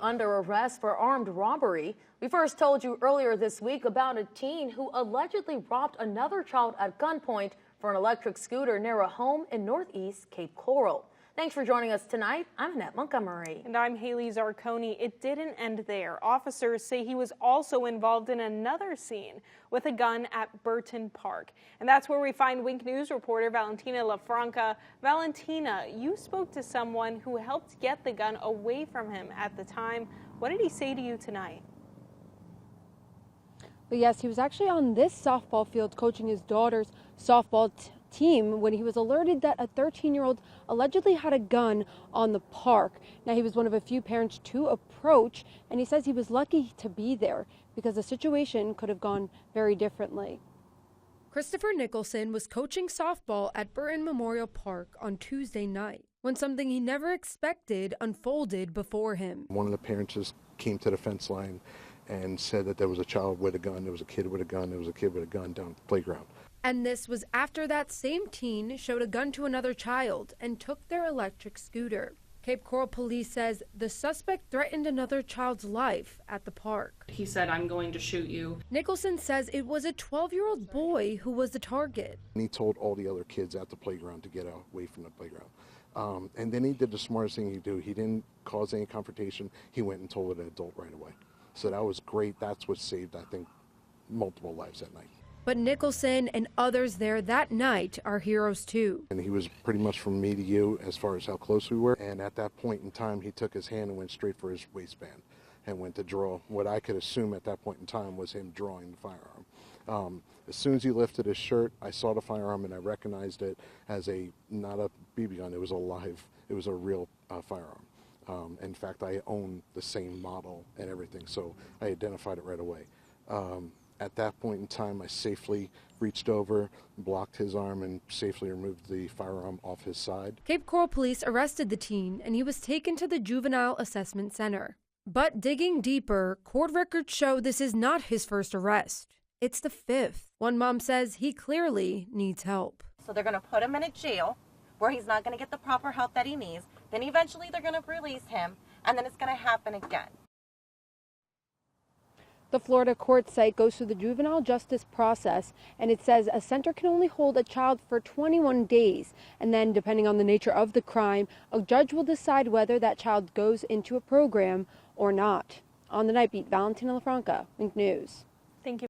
under arrest for armed robbery. We first told you earlier this week about a teen who allegedly robbed another child at gunpoint for an electric scooter near a home in northeast Cape Coral. Thanks for joining us tonight. I'm Annette Montgomery. And I'm Haley Zarconi. It didn't end there. Officers say he was also involved in another scene with a gun at Burton Park. And that's where we find Wink News reporter Valentina LaFranca. Valentina, you spoke to someone who helped get the gun away from him at the time. What did he say to you tonight? But yes, he was actually on this softball field coaching his daughter's softball team when he was alerted that a 13-year-old allegedly had a gun on the park. Now, he was one of a few parents to approach, and he says he was lucky to be there because the situation could have gone very differently. Christopher Nicholson was coaching softball at Burton Memorial Park on Tuesday night when something he never expected unfolded before him. One of the parents just came to the fence line and said that there was a child with a gun, there was a kid with a gun, there was a kid with a gun down at the playground. And this was after that same teen showed a gun to another child and took their electric scooter. Cape Coral police says the suspect threatened another child's life at the park. He said, "I'm going to shoot you." Nicholson says it was a 12-year-old boy who was the target. And he told all the other kids at the playground to get away from the playground. And then he did the smartest thing he do. He didn't cause any confrontation. He went and told an adult right away. So that was great. That's what saved, I think, multiple lives that night. But Nicholson and others there that night are heroes too. And he was pretty much from me to you as far as how close we were. And at that point in time, he took his hand and went straight for his waistband and went to draw what I could assume at that point in time was him drawing the firearm. As soon as he lifted his shirt, I saw the firearm and I recognized it as not a BB gun. It was it was a real firearm. In fact, I own the same model and everything, so I identified it right away. At that point in time, I safely reached over, blocked his arm, and safely removed the firearm off his side. Cape Coral police arrested the teen, and he was taken to the Juvenile Assessment Center. But digging deeper, court records show this is not his first arrest. It's the 5th. One mom says he clearly needs help. So they're going to put him in a jail where he's not going to get the proper help that he needs. Then eventually they're going to release him, and then it's going to happen again. The Florida court site goes through the juvenile justice process, and it says a center can only hold a child for 21 days. And then, depending on the nature of the crime, a judge will decide whether that child goes into a program or not. On the Night Beat, Valentina LaFranca, Wink News. Thank you.